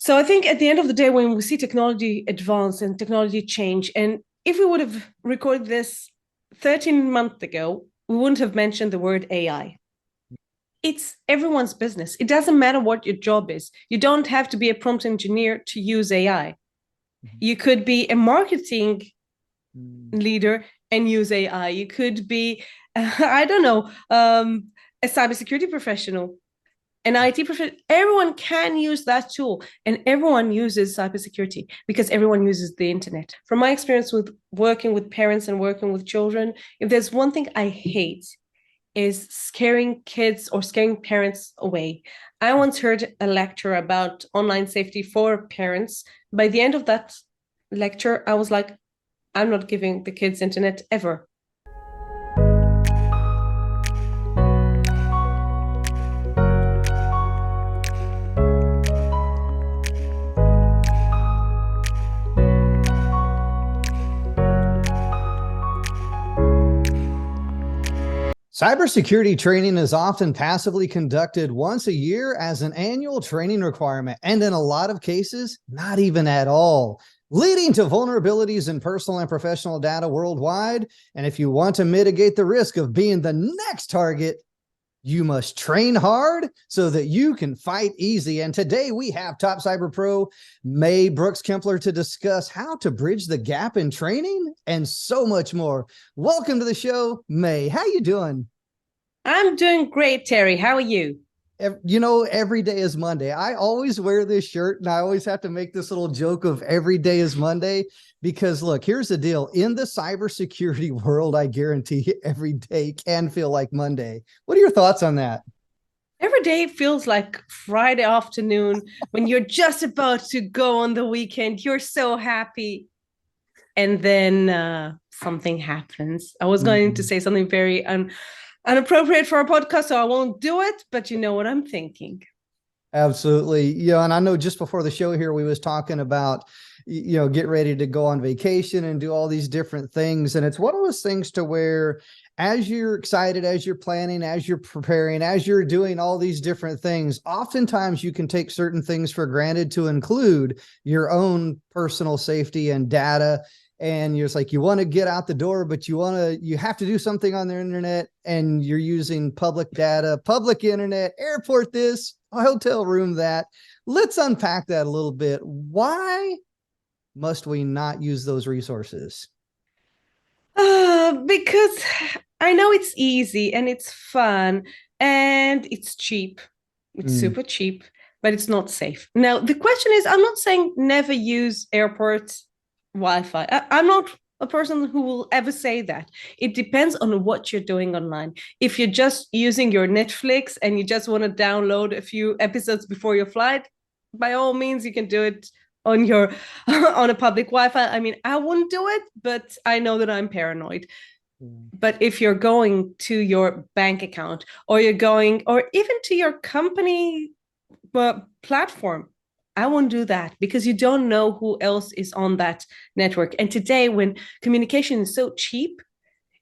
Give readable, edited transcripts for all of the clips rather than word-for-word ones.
So I think at the end of the day, when we see technology advance and technology change, and if we would have recorded this 13 months ago, we wouldn't have mentioned the word AI. It's everyone's business. It doesn't matter what your job is. You don't have to be a prompt engineer to use AI. You could be a marketing Mm. leader and use AI. You could be, I don't know, a cybersecurity professional, an IT professional. Everyone can use that tool, and everyone uses cybersecurity because everyone uses the internet. From my experience with working with parents and working with children, if there's one thing I hate is scaring kids or scaring parents away. I once heard a lecture about online safety for parents. By the end of that lecture, I was like, I'm not giving the kids internet ever. Cybersecurity training is often passively conducted once a year as an annual training requirement, and in a lot of cases, not even at all, leading to vulnerabilities in personal and professional data worldwide. And if you want to mitigate the risk of being the next target, you must train hard so that you can fight easy. And today we have Top Cyber Pro May Brooks-Kempler to discuss how to bridge the gap in training and so much more. Welcome to the show, May. How you doing? I'm doing great, Terry. How are you? You know, every day is Monday. I always wear this shirt and I always have to make this little joke of every day is Monday because look, here's the deal. In the cybersecurity world, I guarantee every day can feel like Monday. What are your thoughts on that? Every day feels like Friday afternoon when you're just about to go on the weekend. You're so happy. And then something happens. I was going to Mm. say something very inappropriate for a podcast, so I won't do it, but you know what I'm thinking. Absolutely. Yeah. And I know just before the show here, we was talking about, get ready to go on vacation and do all these different things. And it's one of those things to where as you're excited, as you're planning, as you're preparing, as you're doing all these different things, oftentimes you can take certain things for granted to include your own personal safety and data. And you're just like, you want to get out the door, but you have to do something on the internet and you're using public data, public internet, airport this, a hotel room that. Let's unpack that a little bit. Why must we not use those resources? Because I know it's easy and it's fun and it's cheap. It's Mm. super cheap, but it's not safe. Now, the question is, I'm not saying never use airport Wi-Fi. I'm not a person who will ever say that. It depends on what you're doing online. If you're just using your Netflix and you just want to download a few episodes before your flight, by all means, you can do it on your on a public Wi-Fi. I mean, I wouldn't do it, but I know that I'm paranoid. Mm. But if you're going to your bank account or you're going, or even to your company platform, I won't do that because you don't know who else is on that network. And today, when communication is so cheap,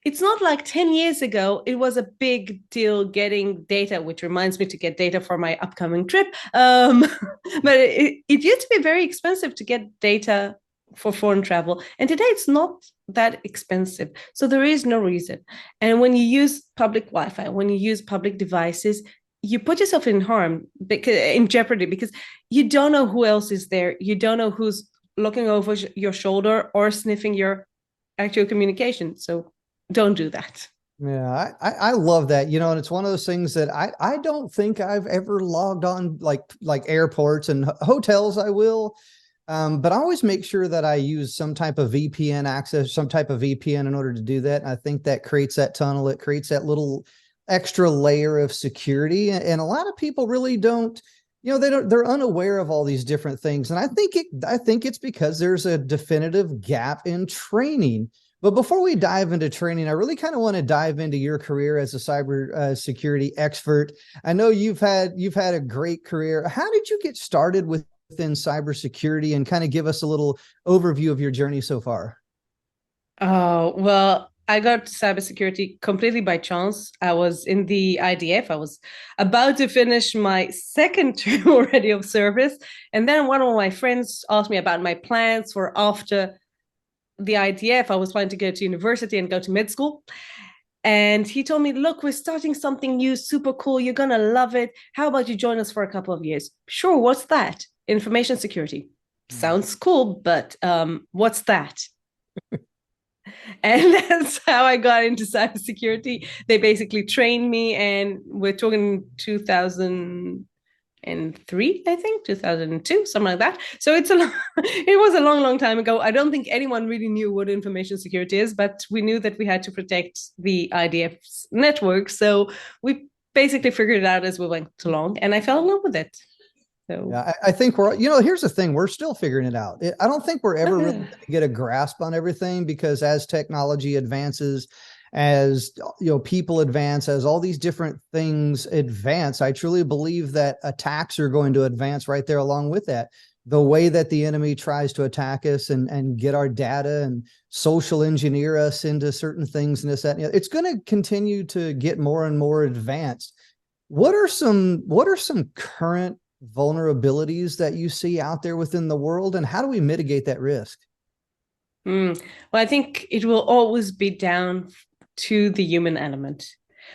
it's not like 10 years ago, it was a big deal getting data, which reminds me to get data for my upcoming trip. But it used to be very expensive to get data for foreign travel. And today it's not that expensive. So there is no reason. And when you use public Wi Fi, when you use public devices, you put yourself in harm, because in jeopardy, because you don't know who else is there. You don't know who's looking over your shoulder or sniffing your actual communication. So don't do that. Yeah, I love that, and it's one of those things that I don't think I've ever logged on like airports and hotels. I will, but I always make sure that I use some type of VPN access, some type of VPN in order to do that. And I think that creates that tunnel. It creates that little extra layer of security. And a lot of people really don't, they're unaware of all these different things. And I think it's because there's a definitive gap in training. But before we dive into training, I really kind of want to dive into your career as a cyber security expert. I know you've had a great career. How did you get started within cybersecurity, and kind of give us a little overview of your journey so far? Oh, well, I got cybersecurity completely by chance. I was in the IDF. I was about to finish my second term already of service. And then one of my friends asked me about my plans for after the IDF. I was planning to go to university and go to med school. And he told me, look, we're starting something new, super cool. You're going to love it. How about you join us for a couple of years? Sure. What's that? Information security. Sounds cool, but what's that? And that's how I got into cybersecurity. They basically trained me, and we're talking 2003, I think, 2002, something like that. So it was a long, long time ago. I don't think anyone really knew what information security is, but we knew that we had to protect the IDF's network. So we basically figured it out as we went along, and I fell in love with it. So yeah, I think here's the thing, we're still figuring it out. I don't think we're ever really going to get a grasp on everything, because as technology advances, as people advance, as all these different things advance, I truly believe that attacks are going to advance right there along with that. The way that the enemy tries to attack us and get our data and social engineer us into certain things and this, that, and it's going to continue to get more and more advanced. What are some current vulnerabilities that you see out there within the world, and how do we mitigate that risk? Well, I think it will always be down to the human element.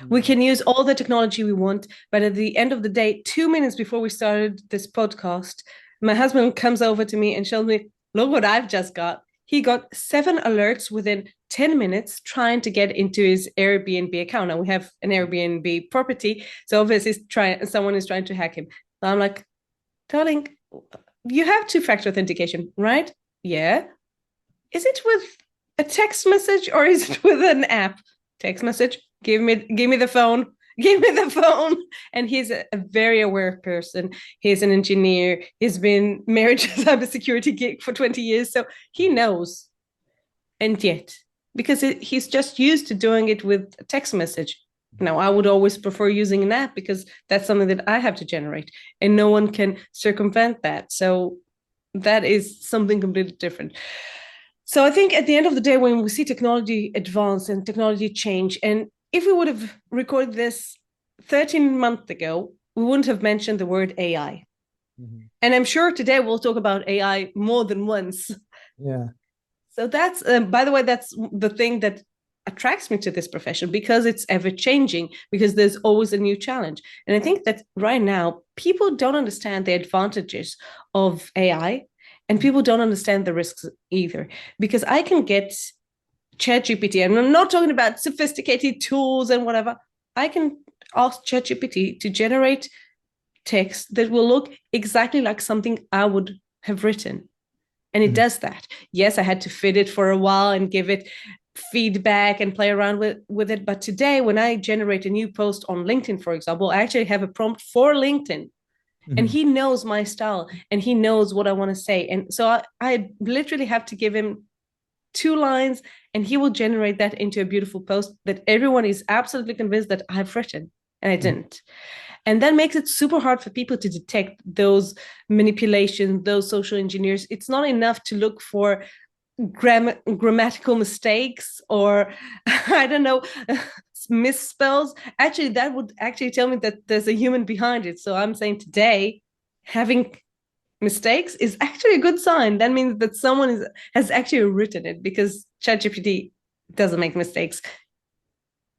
We can use all the technology we want, but at the end of the day, 2 minutes before we started this podcast, my husband comes over to me and shows me, look what I've just got. He got 7 alerts within 10 minutes trying to get into his Airbnb account. Now we have an Airbnb property, so obviously someone is trying to hack him. I'm like, darling, you have 2-factor authentication, right? Yeah. Is it with a text message or is it with an app? Text message. Give me the phone. Give me the phone. And he's a very aware person. He's an engineer. He's been married to a cybersecurity gig for 20 years. So he knows. And yet, because he's just used to doing it with a text message. Now, I would always prefer using an app because that's something that I have to generate and no one can circumvent that. So that is something completely different. So I think at the end of the day, when we see technology advance and technology change, and if we would have recorded this 13 months ago, we wouldn't have mentioned the word AI. Mm-hmm. And I'm sure today we'll talk about AI more than once. Yeah. So that's, by the way, that's the thing that attracts me to this profession, because it's ever changing, because there's always a new challenge. And I think that right now people don't understand the advantages of AI, and people don't understand the risks either, because I can get ChatGPT, and I'm not talking about sophisticated tools and whatever. I can ask ChatGPT to generate text that will look exactly like something I would have written. And it does that. Yes, I had to fit it for a while and give it feedback and play around with it. But today, when I generate a new post on LinkedIn, for example, I actually have a prompt for LinkedIn. And he knows my style and he knows what I want to say. And so I literally have to give him 2 lines and he will generate that into a beautiful post that everyone is absolutely convinced that I've written, and I didn't. And that makes it super hard for people to detect those manipulations, those social engineers. It's not enough to look for grammatical mistakes or I don't know, misspells. Actually, that would actually tell me that there's a human behind it. So I'm saying today, having mistakes is actually a good sign. That means that someone has actually written it, because ChatGPT doesn't make mistakes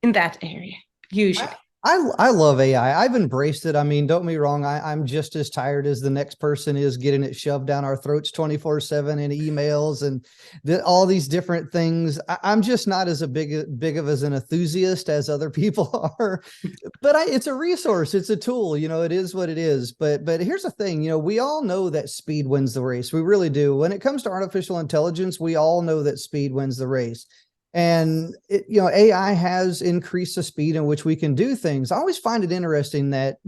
in that area usually. I love AI. I've embraced it. I mean, don't get me wrong. I'm just as tired as the next person is getting it shoved down our throats 24/7 in emails and all these different things. I'm just not as big of as an enthusiast as other people are, but it's a resource. It's a tool, it is what it is. But here's the thing, we all know that speed wins the race. We really do. When it comes to artificial intelligence, we all know that speed wins the race. And AI has increased the speed in which we can do things. I always find it interesting that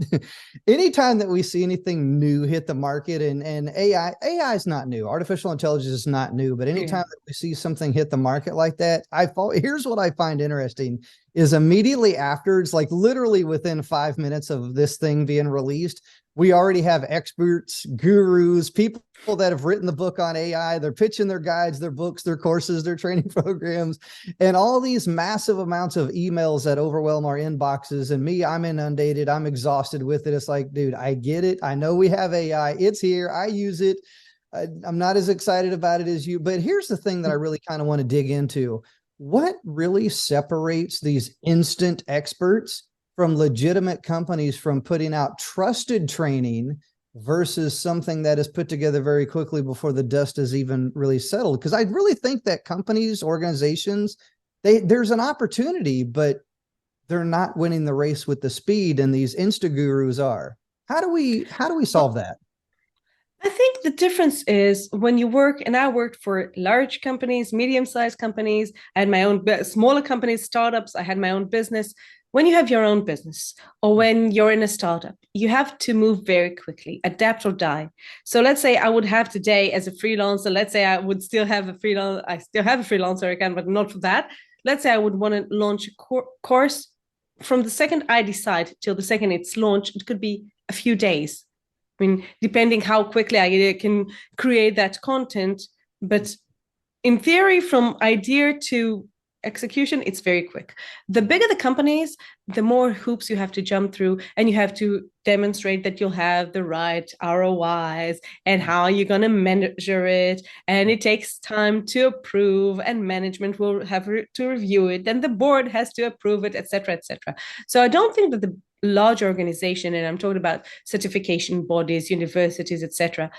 anytime that we see anything new hit the market, and AI is not new, artificial intelligence is not new, but anytime that we see something hit the market like that, here's what I find interesting is immediately afterwards, like literally within 5 minutes of this thing being released, we already have experts, gurus, people that have written the book on AI. They're pitching their guides, their books, their courses, their training programs, and all these massive amounts of emails that overwhelm our inboxes. And me, I'm inundated. I'm exhausted with it. It's like, dude, I get it. I know we have AI. It's here. I use it. I'm not as excited about it as you, but here's the thing that I really kind of want to dig into. What really separates these instant experts from legitimate companies from putting out trusted training versus something that is put together very quickly before the dust is even really settled? Because I really think that companies, organizations, there's an opportunity, but they're not winning the race with the speed, and these insta gurus are. How do we solve that? I think the difference is when you work, and I worked for large companies, medium-sized companies, I had my own smaller companies, startups, I had my own business. When you have your own business or when you're in a startup, you have to move very quickly, adapt or die. So let's say I would have today as a freelancer, let's say I would still have a freelance, I still have a freelancer account, but not for that. Let's say I would want to launch a course. From the second I decide till the second it's launched, it could be a few days. I mean, depending how quickly I can create that content, but in theory, from idea to execution, it's very quick. The bigger the companies, the more hoops you have to jump through, and you have to demonstrate that you'll have the right ROIs and how you're going to measure it. And it takes time to approve, and management will have to review it. Then the board has to approve it, etc., etc. So I don't think that the large organization, and I'm talking about certification bodies, universities, etc.,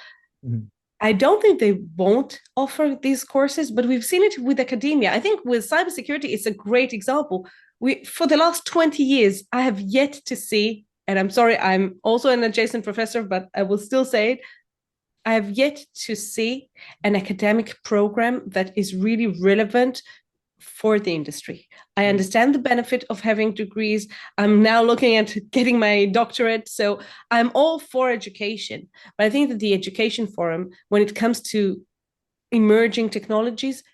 Mhm. I don't think they won't offer these courses, but we've seen it with academia. I think with cybersecurity, it's a great example. For the last 20 years, I have yet to see, and I'm sorry, I'm also an adjacent professor, but I will still say it. I have yet to see an academic program that is really relevant for the industry. I understand the benefit of having degrees. I'm now looking at getting my doctorate. So I'm all for education. But I think that the education forum, when it comes to emerging technologies,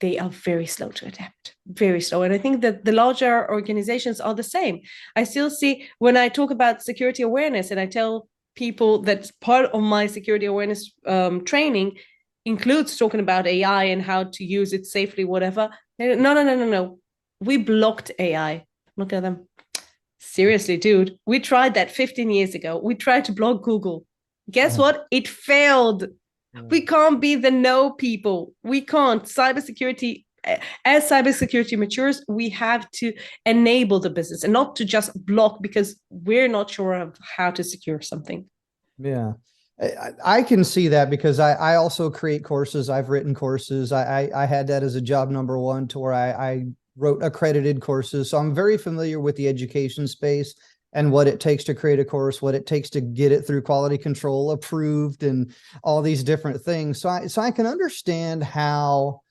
they are very slow to adapt, very slow. And I think that the larger organizations are the same. I still see when I talk about security awareness and I tell people that part of my security awareness training includes talking about AI and how to use it safely, whatever. No, no, no, no, no. We blocked AI. Look at them. Seriously, dude. We tried that 15 years ago. We tried to block Google. Guess what? It failed. We can't be the no people. We can't. Cybersecurity, as cybersecurity matures, we have to enable the business and not to just block because we're not sure of how to secure something. Yeah. I can see that because I also create courses. I've written courses. I had that as a job number one to where I wrote accredited courses. So I'm very familiar with the education space and what it takes to create a course, what it takes to get it through quality control, approved, and all these different things. So I can understand how,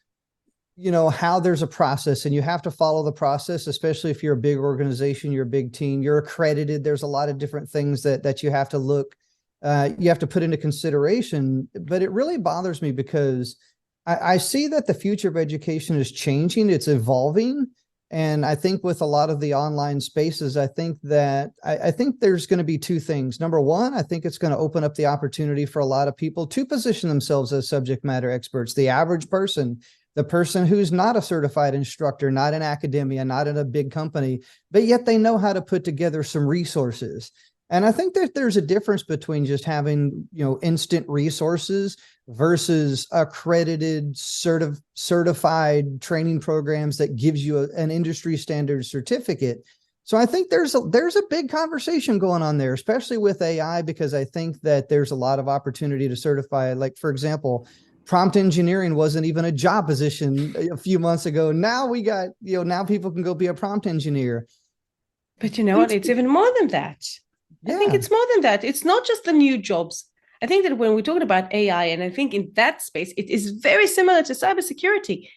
how there's a process and you have to follow the process, especially if you're a big organization, you're a big team, you're accredited. There's a lot of different things that you have to you have to put into consideration. But it really bothers me because I see that the future of education is changing. It's evolving. And I think with a lot of the online spaces, I think there's going to be two things. Number one, I think it's going to open up the opportunity for a lot of people to position themselves as subject matter experts. The average person, the person who's not a certified instructor, not in academia, not in a big company, but yet they know how to put together some resources. And I think that there's a difference between just having, instant resources versus accredited certified training programs that gives you an industry standard certificate. So I think there's a big conversation going on there, especially with AI, because I think that there's a lot of opportunity to certify. Like, for example, prompt engineering wasn't even a job position a few months ago. Now we got, now people can go be a prompt engineer. But you know what? It's even more than that. Yeah. I think it's more than that. It's not just the new jobs. I think that when we're talking about AI, and I think in that space, it is very similar to cybersecurity.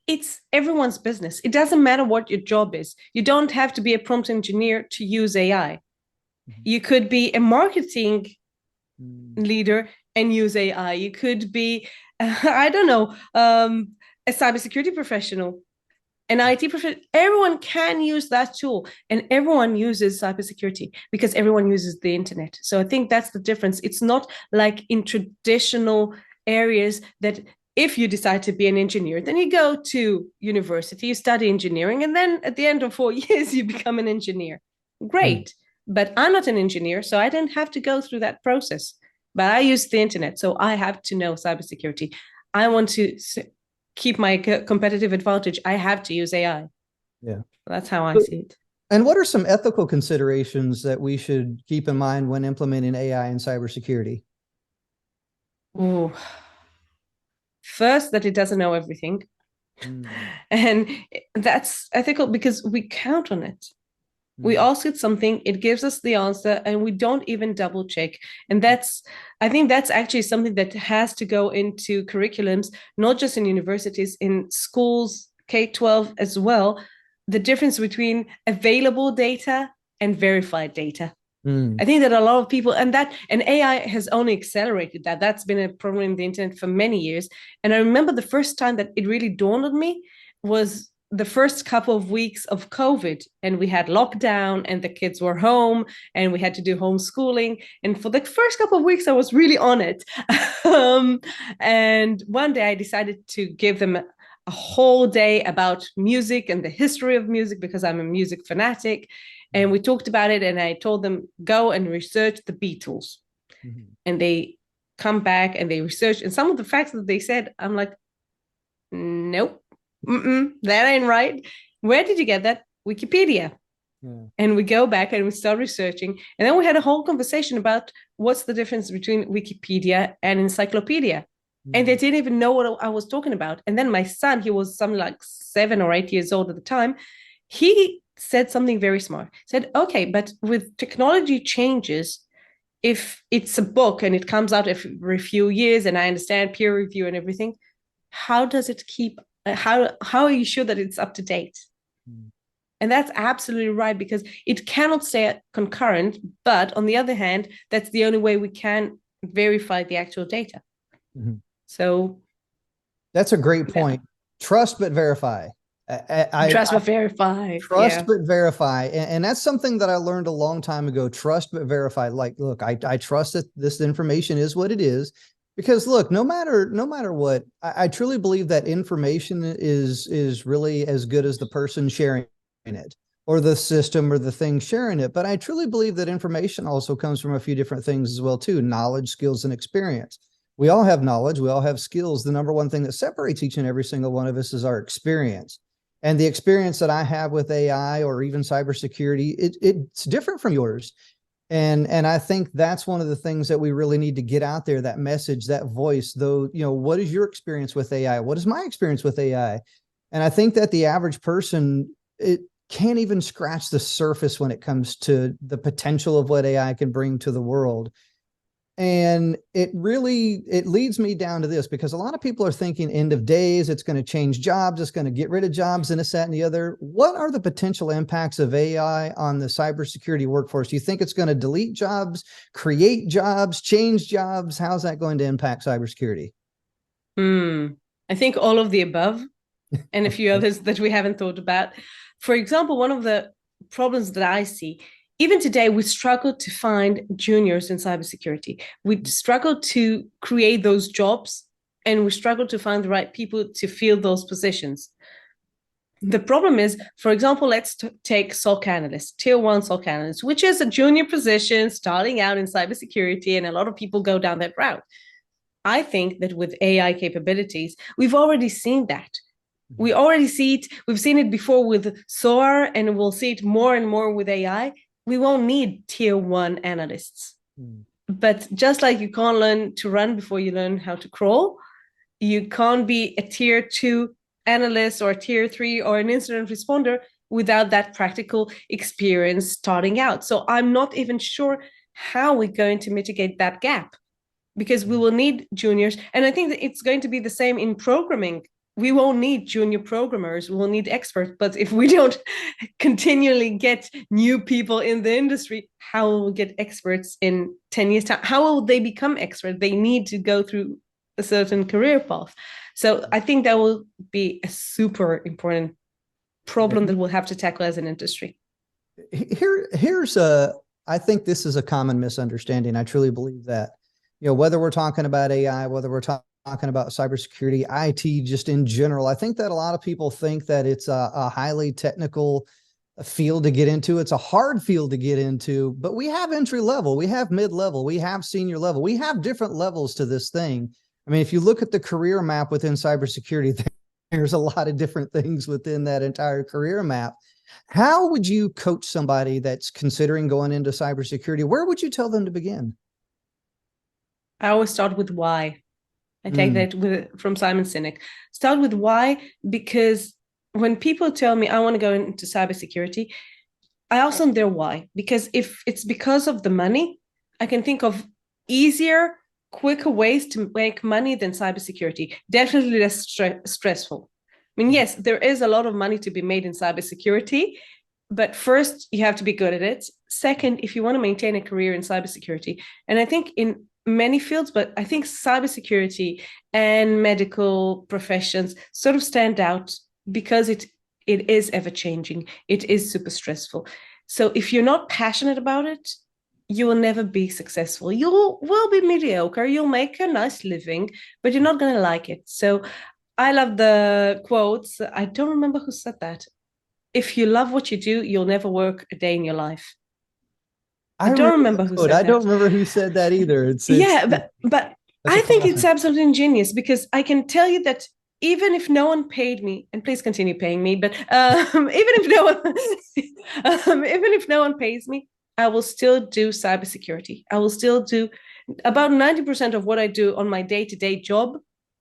It's everyone's business. It doesn't matter what your job is. You don't have to be a prompt engineer to use AI. You could be a marketing leader and use AI. You could be, I don't know, a cybersecurity professional. an IT professional, everyone can use that tool, and everyone uses cybersecurity because everyone uses the internet. So I think that's the difference. It's not like in traditional areas that if you decide to be an engineer, then you go to university, you study engineering, and then at the end of 4 years, you become an engineer. Great. But I'm not an engineer, so I didn't have to go through that process. But I use the internet, so I have to know cybersecurity. I want to keep my competitive advantage. I have to use AI. Yeah. That's how I see it. And what are some ethical considerations that we should keep in mind when implementing AI in cybersecurity? Ooh. First, that it doesn't know everything. And that's ethical because we count on it. We ask it something, it gives us the answer, and we don't even double check. And I think that's actually something that has to go into curriculums, not just in universities, in schools, K-12 as well. The difference between available data and verified data. I think that a lot of people, and AI has only accelerated that. That's been a problem in the internet for many years. And I remember the first time that it really dawned on me was the first couple of weeks of COVID, and we had lockdown and the kids were home and we had to do homeschooling. And for the first couple of weeks, I was really on it. And one day I decided to give them a whole day about music and the history of music because I'm a music fanatic. And we talked about it, and I told them, go and research the Beatles. And they come back and they research. And some of the facts that they said, I'm like, nope, that ain't right. Where did you get that? Wikipedia. And we go back and we start researching. And then we had a whole conversation about what's the difference between Wikipedia and encyclopedia. And they didn't even know what I was talking about. And then my son, he was something like 7 or 8 years old at the time. He said something very smart. Said, okay, but with technology changes, if it's a book and it comes out every few years, and I understand peer review and everything, how does it keep, how are you sure that it's up to date? And that's absolutely right, because it cannot stay concurrent. But on the other hand, that's the only way we can verify the actual data. So that's a great point. Trust but verify. Trust but verify. Trust but verify. And that's something that I learned a long time ago. Trust but verify. Like, look, I trust that this information is what it is. Because look, no matter what, I truly believe that information is really as good as the person sharing it, or the system or the thing sharing it. But I truly believe that information also comes from a few different things as well too: knowledge, skills, and experience. We all have knowledge, we all have skills. The number one thing that separates each and every single one of us is our experience. And the experience that I have with AI or even cybersecurity, it's different from yours. And I think that's one of the things that we really need to get out there, that message, that voice, though, what is your experience with AI? What is my experience with AI? And I think that the average person, it can't even scratch the surface when it comes to the potential of what AI can bring to the world. And it leads me down to this, because a lot of people are thinking end of days, it's going to change jobs, it's going to get rid of jobs, and this, that, and the other. What are the potential impacts of AI on the cybersecurity workforce? Do you think it's going to delete jobs, create jobs, change jobs? How's that going to impact cybersecurity? I think all of the above, and a few others that we haven't thought about. For example, one of the problems that I see, even today, we struggle to find juniors in cybersecurity. We struggle to create those jobs, and we struggle to find the right people to fill those positions. The problem is, for example, let's take SOC analyst, tier 1 SOC analyst, which is a junior position starting out in cybersecurity, and a lot of people go down that route. I think that with AI capabilities, we've already seen that. We already see it. We've seen it before with SOAR, and we'll see it more and more with AI. We won't need tier 1 analysts. But just like you can't learn to run before you learn how to crawl, you can't be a tier 2 analyst or a tier 3 or an incident responder without that practical experience starting out. So I'm not even sure how we're going to mitigate that gap, because we will need juniors. And I think that it's going to be the same in programming. We won't need junior programmers, we will need experts. But if we don't continually get new people in the industry, how will we get experts in 10 years' time? How will they become experts? They need to go through a certain career path. So I think that will be a super important problem that we'll have to tackle as an industry. I think this is a common misunderstanding. I truly believe that, whether we're talking about AI, whether we're talking about cybersecurity, IT, just in general, I think that a lot of people think that it's a highly technical field to get into. It's a hard field to get into, but we have entry level, we have mid level, we have senior level, we have different levels to this thing. I mean, if you look at the career map within cybersecurity, there's a lot of different things within that entire career map. How would you coach somebody that's considering going into cybersecurity? Where would you tell them to begin? I always start with why. I take that from Simon Sinek. Start with why, because when people tell me I want to go into cybersecurity, I ask them their why. Because if it's because of the money, I can think of easier, quicker ways to make money than cybersecurity. Definitely less stressful. I mean, yes, there is a lot of money to be made in cybersecurity, but first you have to be good at it. Second, if you want to maintain a career in cybersecurity, and I think in many fields, but I think cybersecurity and medical professions sort of stand out because it is ever changing. It is super stressful. So if you're not passionate about it, you will never be successful. You will be mediocre. You'll make a nice living, but you're not going to like it. So I love the quotes. I don't remember who said that. If you love what you do, you'll never work a day in your life. I don't remember who said that. I don't remember who said that either. But I think it's absolutely ingenious, because I can tell you that even if no one paid me, and please continue paying me, but even if no one pays me, I will still do cybersecurity. I will still do about 90% of what I do on my day-to-day job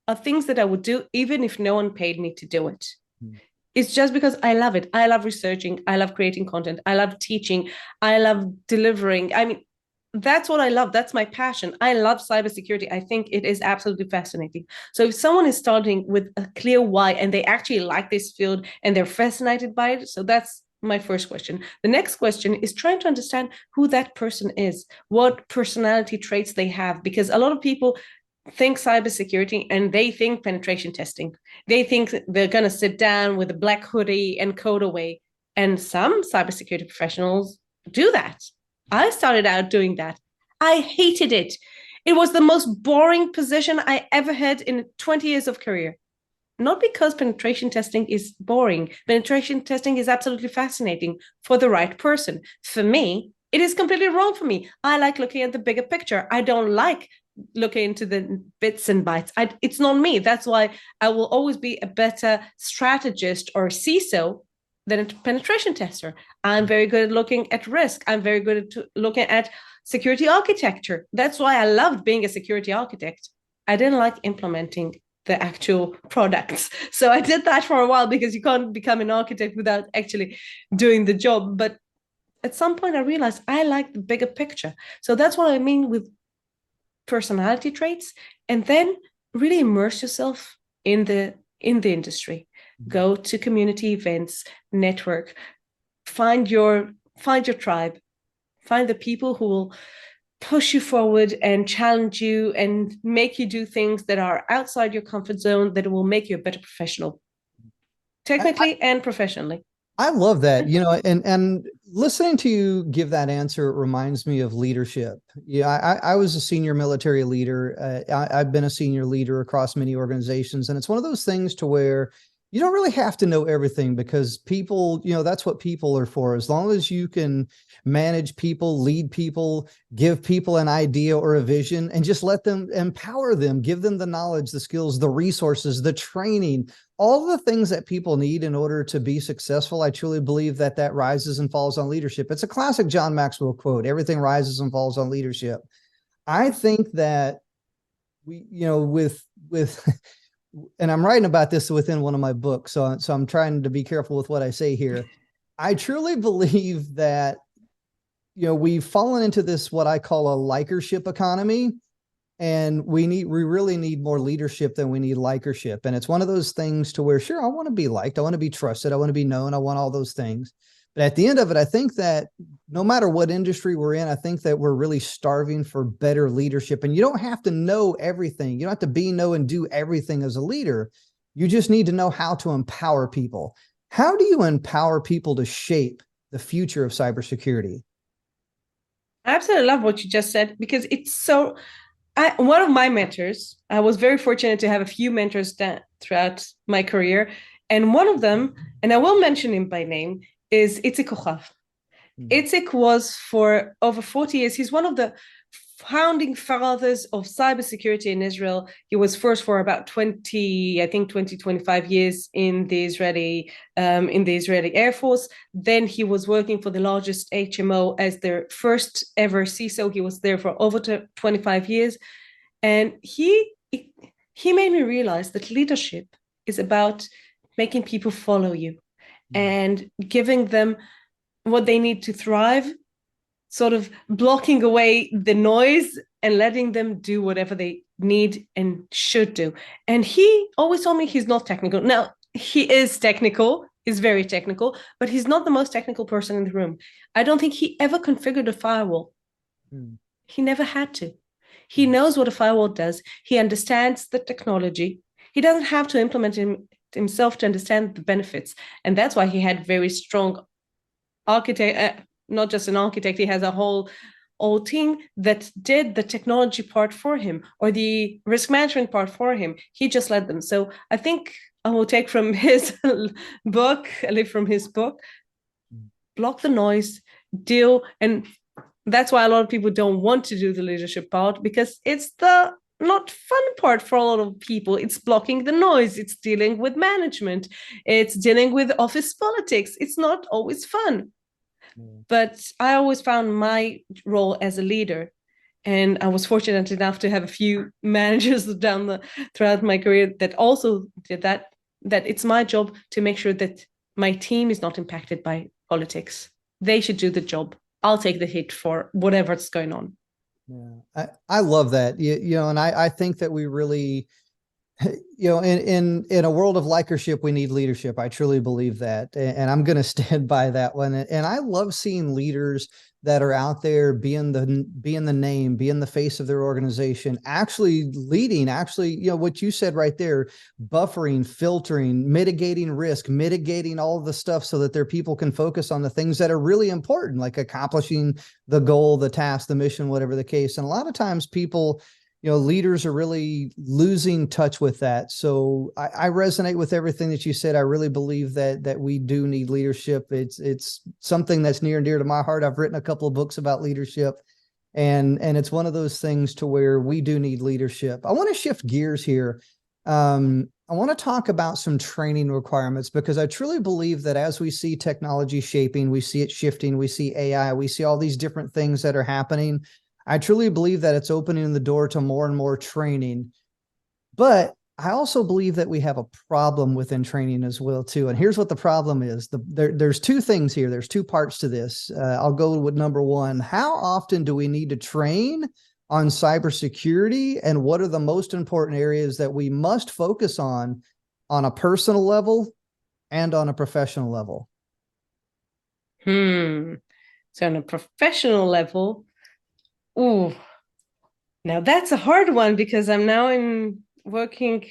are things that I would do even if no one paid me to do it. It's just because I love it. I love researching. I love creating content. I love teaching. I love delivering. I mean, that's what I love. That's my passion. I love cybersecurity. I think it is absolutely fascinating. So if someone is starting with a clear why and they actually like this field and they're fascinated by it, so that's my first question. The next question is trying to understand who that person is, what personality traits they have, because a lot of people think cybersecurity and they think penetration testing. They think they're going to sit down with a black hoodie and code away. And some cybersecurity professionals do that. I started out doing that. I hated it. It was the most boring position I ever had in 20 years of career. Not because penetration testing is boring. Penetration testing is absolutely fascinating for the right person. For me, it is completely wrong for me. I like looking at the bigger picture. I don't like looking into the bits and bytes. It's not me. That's why I will always be a better strategist or CISO than a penetration tester. I'm very good at looking at risk. I'm very good at looking at security architecture. That's why I loved being a security architect. I didn't like implementing the actual products. So I did that for a while because you can't become an architect without actually doing the job. But at some point I realized I like the bigger picture. So that's what I mean with personality traits, and then really immerse yourself in the industry. Go to community events, network, find your tribe, find the people who will push you forward and challenge you and make you do things that are outside your comfort zone, that will make you a better professional, technically and professionally. I love that, and listening to you give that answer reminds me of leadership. Yeah, I was a senior military leader. I've been a senior leader across many organizations, and it's one of those things to where you don't really have to know everything, because people, that's what people are for. As long as you can manage people, lead people, give people an idea or a vision, and just let them, empower them, give them the knowledge, the skills, the resources, the training, all the things that people need in order to be successful. I truly believe that rises and falls on leadership. It's a classic John Maxwell quote: everything rises and falls on leadership. I think that we, with and I'm writing about this within one of my books, so I'm trying to be careful with what I say here. I truly believe that, we've fallen into this, what I call a likership economy, and we really need more leadership than we need likership. And it's one of those things to where, sure, I want to be liked, I want to be trusted, I want to be known, I want all those things. But at the end of it, I think that no matter what industry we're in, I think that we're really starving for better leadership. And you don't have to know everything. You don't have to know, and do everything as a leader. You just need to know how to empower people. How do you empower people to shape the future of cybersecurity? I absolutely love what you just said because it's so. One of my mentors, I was very fortunate to have a few mentors throughout my career, and one of them, and I will mention him by name, is Itzik. Itzik was for over 40 years. He's one of the founding fathers of cybersecurity in Israel. He was first for about 20, I think 20, 25 years in the Israeli Air Force. Then he was working for the largest HMO as their first ever CISO. He was there for over 25 years. And he made me realize that leadership is about making people follow you and giving them what they need to thrive, sort of blocking away the noise and letting them do whatever they need and should do. And he always told me he's not technical. Now, he is technical, he's very technical, but he's not the most technical person in the room. I don't think he ever configured a firewall. He never had to. He knows what a firewall does. He understands the technology. He doesn't have to implement it himself to understand the benefits. And that's why he had very strong architect, not just an architect, he has a whole team that did the technology part for him or the risk management part for him. He just led them. So I think I will take from his book, I live from his book, block the noise, deal. And that's why a lot of people don't want to do the leadership part, because it's the not fun part for a lot of people. It's blocking the noise, it's dealing with management, it's dealing with office politics. It's not always fun. But I always found my role as a leader, and I was fortunate enough to have a few managers throughout my career that also did that it's my job to make sure that my team is not impacted by politics. They should do the job. I'll take the hit for whatever's going on. Yeah, I love that. And I think that we really, in a world of likership, we need leadership. I truly believe that. And I'm going to stand by that one. And I love seeing leaders that are out there being the name, being the face of their organization, actually leading, what you said right there, buffering, filtering, mitigating risk, mitigating all of the stuff so that their people can focus on the things that are really important, like accomplishing the goal, the task, the mission, whatever the case. And a lot of times people, leaders are really losing touch with that. So I resonate with everything that you said. I really believe that we do need leadership. It's something that's near and dear to my heart. I've written a couple of books about leadership, and it's one of those things to where we do need leadership. I want to shift gears here. I want to talk about some training requirements, because I truly believe that as we see technology shaping, we see it shifting, we see AI, we see all these different things that are happening. I truly believe that it's opening the door to more and more training, but I also believe that we have a problem within training as well too. And here's what the problem is. There's two things here. There's two parts to this. I'll go with number one. How often do we need to train on cybersecurity, and what are the most important areas that we must focus on a personal level and on a professional level? So on a professional level, ooh, now that's a hard one, because I'm now working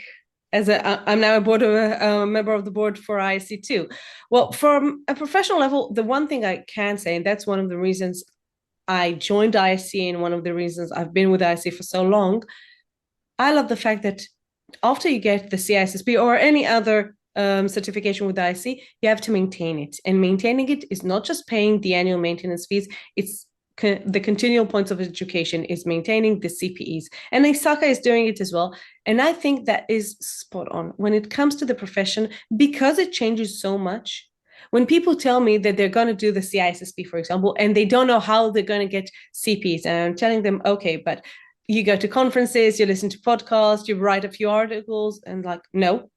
as I'm now a member of the board for ISC too. Well, from a professional level, the one thing I can say, and that's one of the reasons I joined ISC and one of the reasons I've been with ISC for so long, I love the fact that after you get the CISSP or any other certification with ISC, you have to maintain it. And maintaining it is not just paying the annual maintenance fees, it's the continual points of education, is maintaining the CPEs. And ISACA is doing it as well. And I think that is spot on when it comes to the profession, because it changes so much. When people tell me that they're going to do the CISSP, for example, and they don't know how they're going to get CPs, and I'm telling them, okay, but you go to conferences, you listen to podcasts, you write a few articles, and like, no,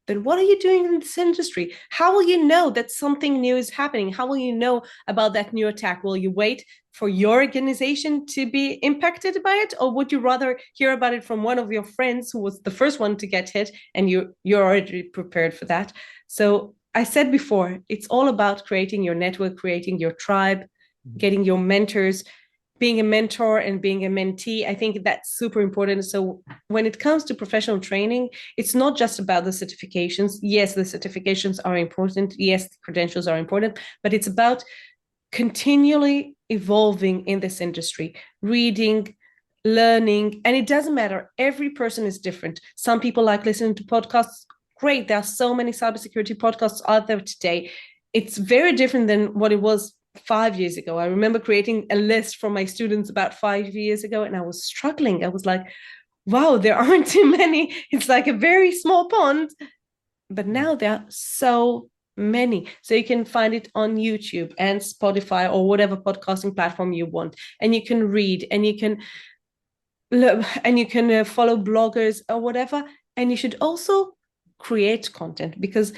then what are you doing in this industry? How will you know that something new is happening? How will you know about that new attack? Will you wait for your organization to be impacted by it? Or would you rather hear about it from one of your friends who was the first one to get hit, and you're already prepared for that? So I said before, it's all about creating your network, creating your tribe, getting your mentors, being a mentor and being a mentee, I think that's super important. So when it comes to professional training, it's not just about the certifications. Yes, the certifications are important. Yes, the credentials are important, but it's about continually evolving in this industry, reading, learning, and it doesn't matter. Every person is different. Some people like listening to podcasts. Great. There are so many cybersecurity podcasts out there today. It's very different than what it was 5 years ago. I remember creating a list for my students about 5 years ago, and I was struggling. I was like, wow, there aren't too many. It's like a very small pond. But now there are so many. So you can find it on YouTube and Spotify or whatever podcasting platform you want. And you can read and you can follow bloggers or whatever. And you should also create content, because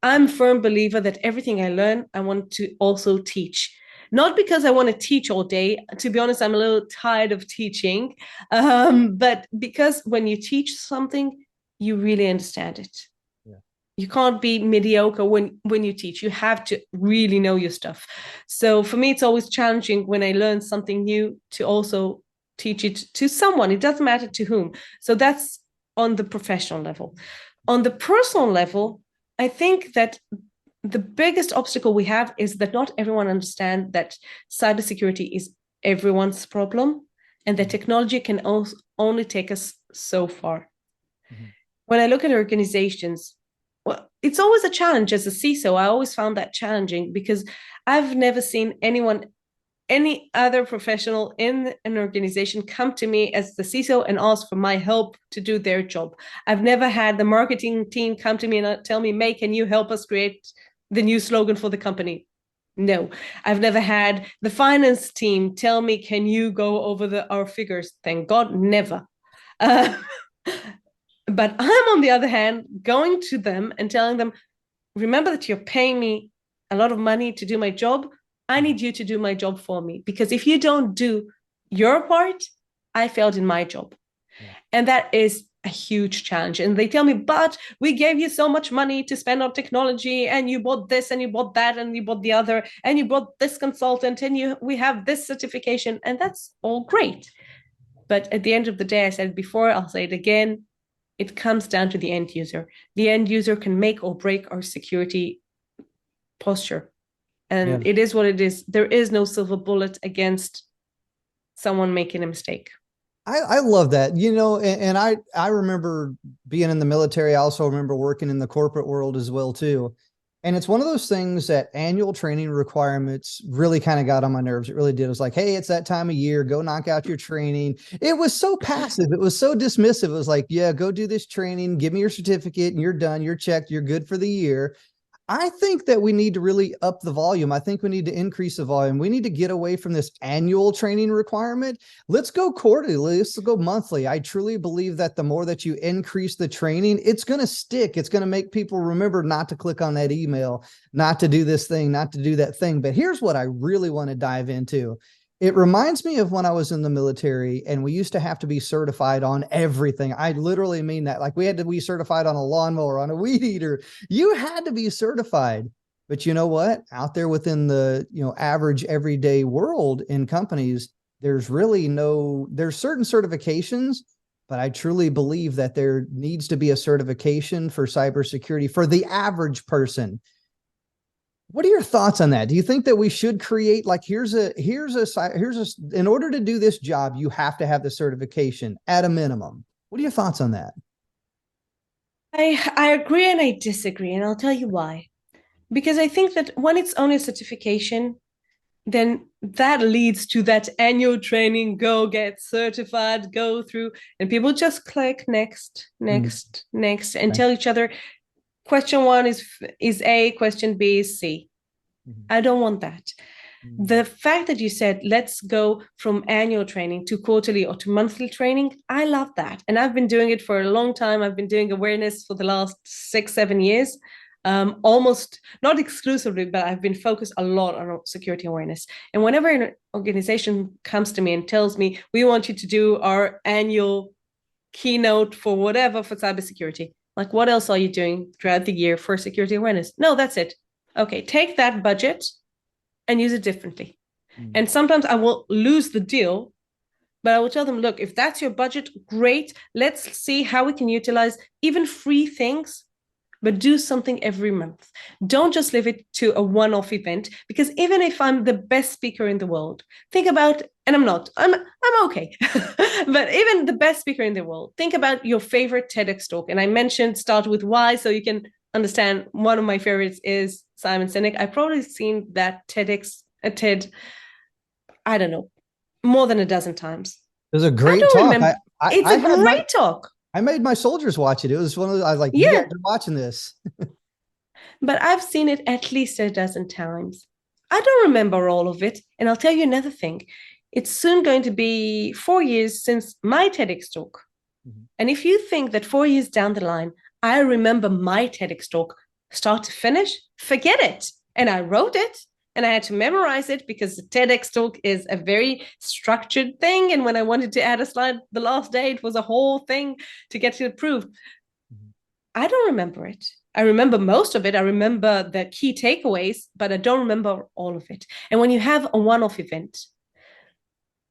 I'm a firm believer that everything I learn, I want to also teach. Not because I want to teach all day. To be honest, I'm a little tired of teaching. But because when you teach something, you really understand it. You can't be mediocre when you teach. You have to really know your stuff. So for me, it's always challenging when I learn something new to also teach it to someone. It doesn't matter to whom. So that's on the professional level. On the personal level, I think that the biggest obstacle we have is that not everyone understands that cybersecurity is everyone's problem, and that technology can only take us so far. Mm-hmm. When I look at organizations, well, it's always a challenge as a CISO. I always found that challenging because I've never seen any other professional in an organization come to me as the CISO and ask for my help to do their job. I've never had the marketing team come to me and tell me, May, can you help us create the new slogan for the company? No. I've never had the finance team tell me, can you go over our figures? Thank God, never. But I'm, on the other hand, going to them and telling them, remember that you're paying me a lot of money to do my job. I need you to do my job for me, because if you don't do your part, I failed in my job. Yeah. And that is a huge challenge. And they tell me, but we gave you so much money to spend on technology, and you bought this and you bought that and you bought the other, and you bought this consultant, and we have this certification, and that's all great. But at the end of the day, I said before, I'll say it again, it comes down to the end user. The end user can make or break our security posture. And it is what it is. There is no silver bullet against someone making a mistake. I love that, and I remember being in the military. I also remember working in the corporate world as well, too. And it's one of those things that annual training requirements really kind of got on my nerves. It really did. It was like, hey, it's that time of year. Go knock out your training. It was so passive. It was so dismissive. It was like, yeah, go do this training. Give me your certificate and you're done. You're checked. You're good for the year. I think that we need to really up the volume. I think we need to increase the volume. We need to get away from this annual training requirement. Let's go quarterly. Let's go monthly. I truly believe that the more that you increase the training, it's going to stick. It's going to make people remember not to click on that email, not to do this thing, not to do that thing. But here's what I really want to dive into. It reminds me of when I was in the military and we used to have to be certified on everything. I literally mean that. Like we had to be certified on a lawnmower, on a weed eater. You had to be certified. But you know what? Out there within the, average everyday world in companies, there's certain certifications, but I truly believe that there needs to be a certification for cybersecurity for the average person. What are your thoughts on that? Do you think that we should create here's a in order to do this job, you have to have the certification at a minimum? What are your thoughts on that? I agree and I disagree, and I'll tell you why. Because I think that when it's only a certification, then that leads to that annual training, go get certified, go through, and people just click next, and tell each other, question 1 is A, question B is C. I don't want that. The fact that you said, let's go from annual training to quarterly or to monthly training, I love that. And I've been doing it for a long time. I've been doing awareness for the last 6-7 years, almost not exclusively, but I've been focused a lot on security awareness. And whenever an organization comes to me and tells me, we want you to do our annual keynote for whatever for cybersecurity, like, what else are you doing throughout the year for security awareness? No, that's it. Okay, take that budget and use it differently. Mm. And sometimes I will lose the deal, but I will tell them, look, if that's your budget, great. Let's see how we can utilize even free things, but do something every month. Don't just leave it to a one-off event, because even if I'm the best speaker in the world, think about, and I'm not, I'm okay, but even the best speaker in the world, think about your favorite TEDx talk. And I mentioned start with why, so you can understand one of my favorites is Simon Sinek. I've probably seen that TED, I don't know, more than a dozen times. It was a I great don't talk. remember. It's I a had great talk. I made my soldiers watch it. It was one of those, I was like, you guys Yeah, are watching this. but I've seen it at least a dozen times. I don't remember all of it. And I'll tell you another thing. It's soon going to be 4 years since my TEDx talk. Mhm. And if you think that 4 years down the line, I remember my TEDx talk start to finish, forget it. And I wrote it and I had to memorize it because the TEDx talk is a very structured thing. And when I wanted to add a slide the last day, it was a whole thing to get it approved. Mhm. I don't remember it. I remember most of it. I remember the key takeaways, but I don't remember all of it. And when you have a one-off event,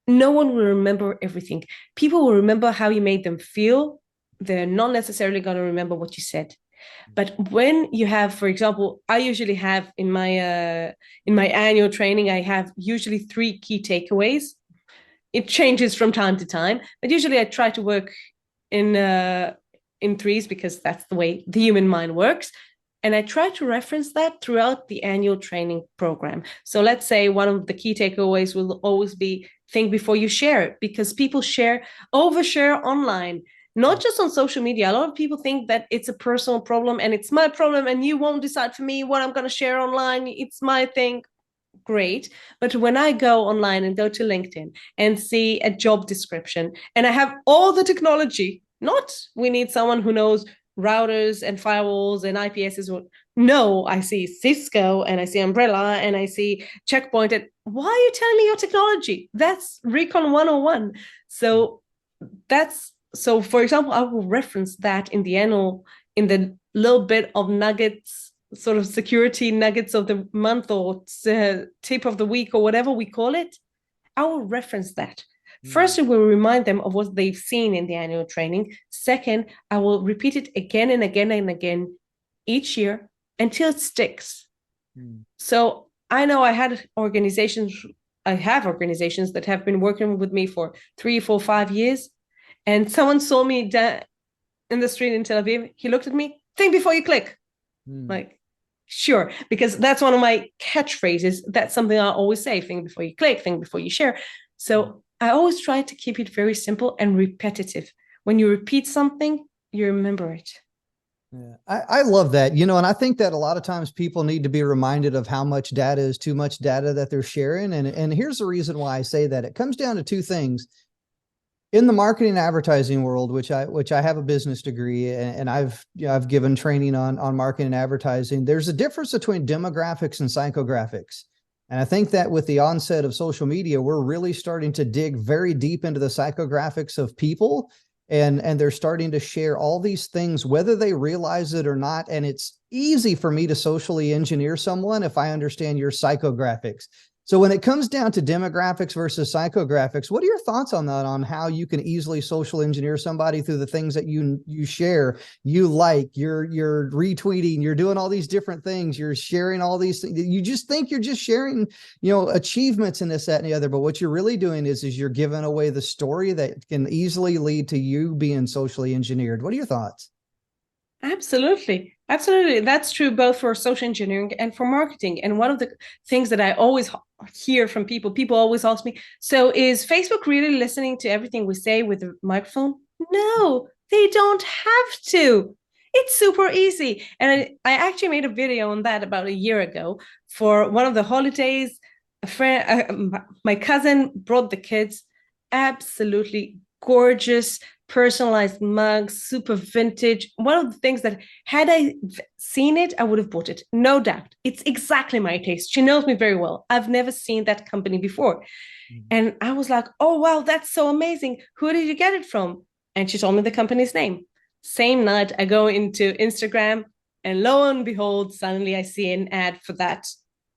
no one will remember everything. People will remember how you made them feel. They're not necessarily going to remember what you said. But when you have, for example, I usually have in my annual training, I have usually 3 key takeaways. It changes from time to time, but usually I try to work in threes because that's the way the human mind works. And I try to reference that throughout the annual training program. So let's say one of the key takeaways will always be think before you share it, because people overshare online, not just on social media. A lot of people think that it's a personal problem and it's my problem and you won't decide for me what I'm going to share online. It's my thing. Great. But when I go online and go to LinkedIn and see a job description and I have all the technology, not we need someone who knows routers and firewalls and IPSs. No, I see Cisco and I see Umbrella and I see Checkpoint. And why are you telling me your technology? That's Recon 101. So for example, I will reference that in in the little bit of nuggets, sort of security nuggets of the month or tip of the week or whatever we call it. I will reference that. First, it will remind them of what they've seen in the annual training. Second, I will repeat it again and again and again each year until it sticks. Mm. So I know I have organizations that have been working with me for 3, 4, 5 years. And someone saw me in the street in Tel Aviv. He looked at me, think before you click. Mm. Like, sure, because that's one of my catchphrases. That's something I always say, think before you click, think before you share. So I always try to keep it very simple and repetitive. When you repeat something, you remember it. Yeah, I love that, and I think that a lot of times people need to be reminded of how much data is too much data that they're sharing. And here's the reason why I say that. It comes down to two things. In the marketing and advertising world, which I have a business degree and I've given training on marketing and advertising, there's a difference between demographics and psychographics. And I think that with the onset of social media, we're really starting to dig very deep into the psychographics of people, and they're starting to share all these things, whether they realize it or not. And it's easy for me to socially engineer someone if I understand your psychographics. So when it comes down to demographics versus psychographics, what are your thoughts on that, on how you can easily social engineer somebody through the things that you share, you're retweeting, you're doing all these different things, you're sharing all these things. You just think you're just sharing, achievements in this, that, and the other. But what you're really doing is you're giving away the story that can easily lead to you being socially engineered. What are your thoughts? Absolutely. Absolutely. That's true both for social engineering and for marketing. And one of the things that I always hear from people always ask me, so is Facebook really listening to everything we say with a microphone? No, they don't have to. It's super easy. And I actually made a video on that about a year ago for one of the holidays. My cousin brought the kids, absolutely gorgeous personalized mugs, super vintage. One of the things that had I seen it, I would have bought it, no doubt. It's exactly my taste. She knows me very well. I've never seen that company before. And I was like, oh, wow, that's so amazing. Who did you get it from? And she told me the company's name. Same night, I go into Instagram and lo and behold, suddenly I see an ad for that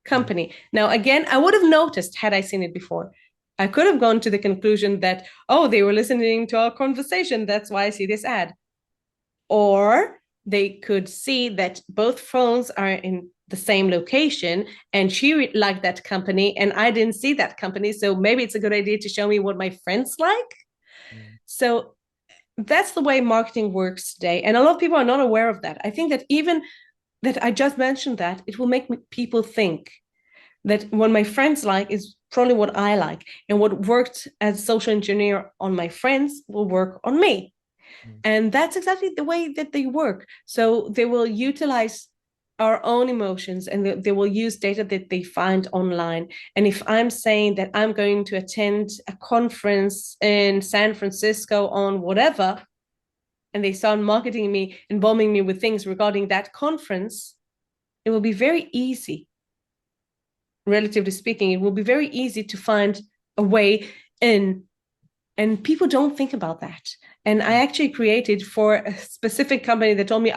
company. Now, again, I would have noticed had I seen it before. I could have gone to the conclusion that, oh, they were listening to our conversation. That's why I see this ad. Or they could see that both phones are in the same location and she liked that company and I didn't see that company. So maybe it's a good idea to show me what my friends like. So that's the way marketing works today. And a lot of people are not aware of that. I think that even that I just mentioned that, it will make people think that what my friends like is probably what I like. And what worked as a social engineer on my friends will work on me. And that's exactly the way that they work. So they will utilize our own emotions and they will use data that they find online. And if I'm saying that I'm going to attend a conference in San Francisco on whatever, and they start marketing me and bombing me with things regarding that conference, it will be very easy, relatively speaking, it will be very easy to find a way in. And people don't think about that. And I actually created for a specific company that told me,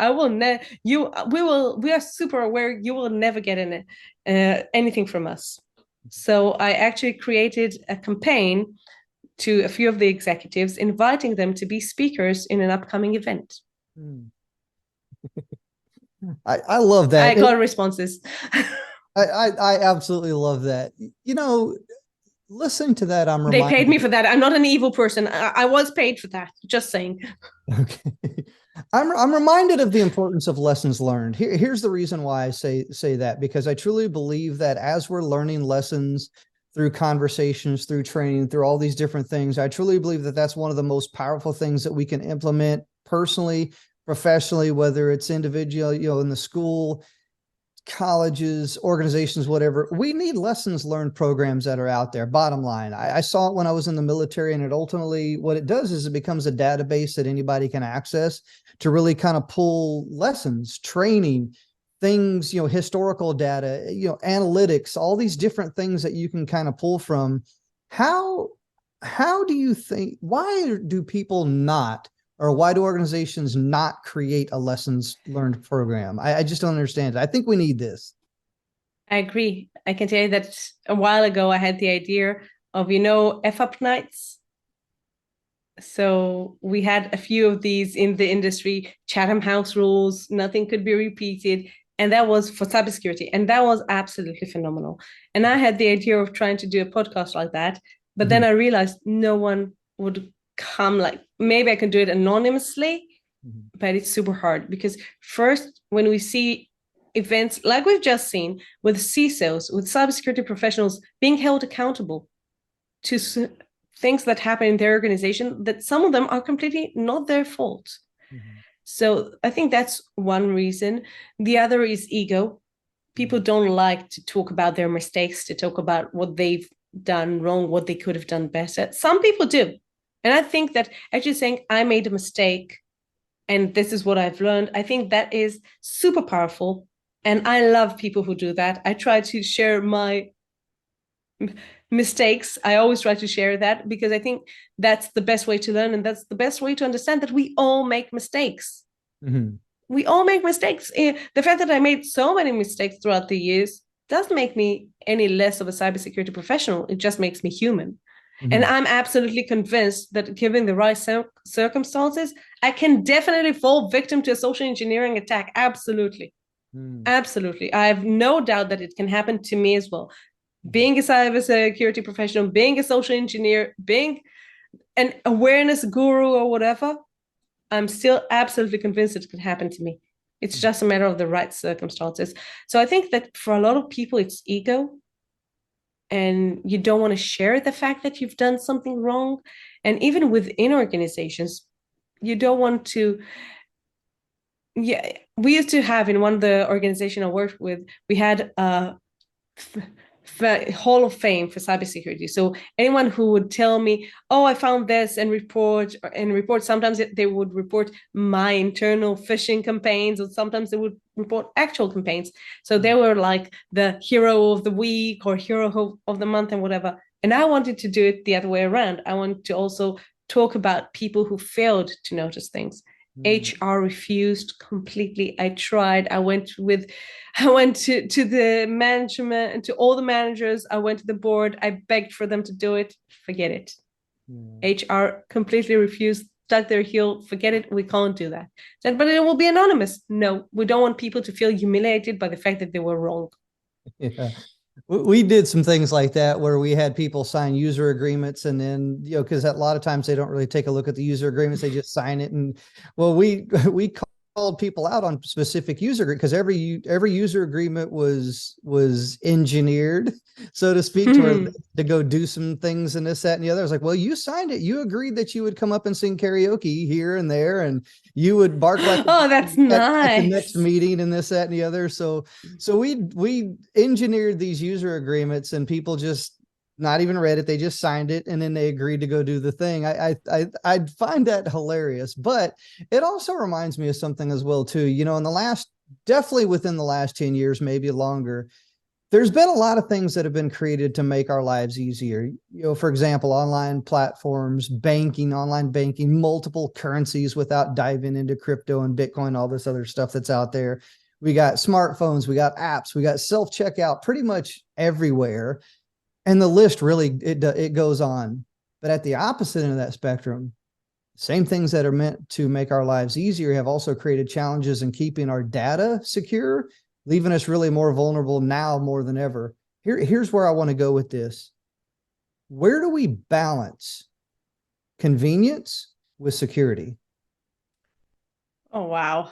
we are super aware you will never get anything from us. So I actually created a campaign to a few of the executives, inviting them to be speakers in an upcoming event. I love that. I got responses. I absolutely love that. Listening to that, I'm reminded. They paid me for that. I'm not an evil person. I was paid for that. Just saying. Okay. I'm reminded of the importance of lessons learned. Here's the reason why I say that, because I truly believe that as we're learning lessons through conversations, through training, through all these different things, I truly believe that that's one of the most powerful things that we can implement personally, professionally, whether it's individual, in the school, colleges, organizations, whatever. We need lessons learned programs that are out there. Bottom line, I saw it when I was in the military, and it ultimately, what it does is it becomes a database that anybody can access to really kind of pull lessons, training, things, historical data, analytics, all these different things that you can kind of pull from. How do you think, why do people not, or why do organizations not create a lessons learned program? I just don't understand it. I think we need this. I agree. I can tell you that a while ago, I had the idea of, F-up nights. So we had a few of these in the industry, Chatham House rules, nothing could be repeated. And that was for cybersecurity. And that was absolutely phenomenal. And I had the idea of trying to do a podcast like that. But then I realized no one would come. Like, maybe I can do it anonymously, but it's super hard because first, when we see events like we've just seen with CISOs, with cybersecurity professionals being held accountable to things that happen in their organization, that some of them are completely not their fault. So I think that's one reason. The other is ego. People don't like to talk about their mistakes, to talk about what they've done wrong, what they could have done better. Some people do. And I think that actually saying, I made a mistake and this is what I've learned, I think that is super powerful. And I love people who do that. I try to share my mistakes. I always try to share that because I think that's the best way to learn. And that's the best way to understand that we all make mistakes. We all make mistakes. The fact that I made so many mistakes throughout the years doesn't make me any less of a cybersecurity professional. It just makes me human. And I'm absolutely convinced that given the right circumstances, I can definitely fall victim to a social engineering attack. Absolutely. Absolutely. I have no doubt that it can happen to me as well. Being a cybersecurity professional, being a social engineer, being an awareness guru or whatever, I'm still absolutely convinced it can happen to me. It's just a matter of the right circumstances. So I think that for a lot of people, it's ego. And you don't want to share the fact that you've done something wrong. And even within organizations, you don't want to. Yeah, we used to have in one of the organizations I worked with, we had a Hall of Fame for cybersecurity. So anyone who would tell me, oh, I found this and report, sometimes they would report my internal phishing campaigns, or sometimes they would report actual campaigns. So they were like the hero of the week or hero of the month and whatever. And I wanted to do it the other way around. I want to also talk about people who failed to notice things. Mm. HR refused completely. I tried. I went to the management and to all the managers. I went to the board. I begged for them to do it. Forget it. Yeah. HR completely refused, stuck their heel. Forget it. We can't do that. Said, but it will be anonymous. No, we don't want people to feel humiliated by the fact that they were wrong. Yeah. We did some things like that where we had people sign user agreements, and then, because a lot of times they don't really take a look at the user agreements, they just sign it. And well, we called people out on specific user because every user agreement was engineered, so to speak, to where to go do some things and this, that, and the other. I was like, well, you signed it. You agreed that you would come up and sing karaoke here and there, and you would bark like Oh, that's at the next nice. meeting and this, that, and the other. So we engineered these user agreements, and people just not even read it. They just signed it, and then they agreed to go do the thing. I find that hilarious, but it also reminds me of something as well too. Definitely within the last 10 years, maybe longer, there's been a lot of things that have been created to make our lives easier. For example, online platforms, banking, online banking, multiple currencies without diving into crypto and Bitcoin, all this other stuff that's out there. We got smartphones, we got apps, we got self-checkout pretty much everywhere. And the list really, it goes on. But at the opposite end of that spectrum, same things that are meant to make our lives easier have also created challenges in keeping our data secure, leaving us really more vulnerable now more than ever. Here's where I want to go with this. Where do we balance convenience with security? Oh, wow.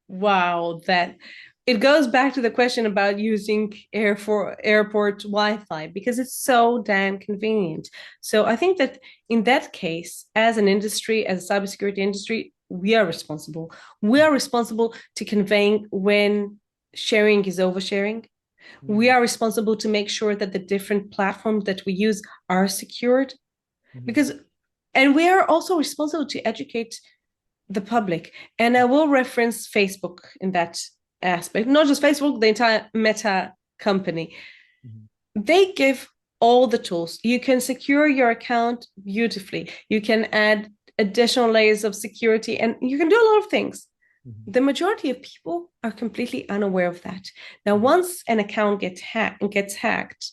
Wow, that it goes back to the question about using airport Wi-Fi because it's so damn convenient. So I think that in that case, as an industry, as a cybersecurity industry, we are responsible. We are responsible to conveying when sharing is oversharing. We are responsible to make sure that the different platforms that we use are secured because, and we are also responsible to educate the public. And I will reference Facebook in that aspect, not just Facebook, the entire Meta company. They give all the tools. You can secure your account beautifully. You can add additional layers of security, and you can do a lot of things. The majority of people are completely unaware of that. Now, once an account gets hacked,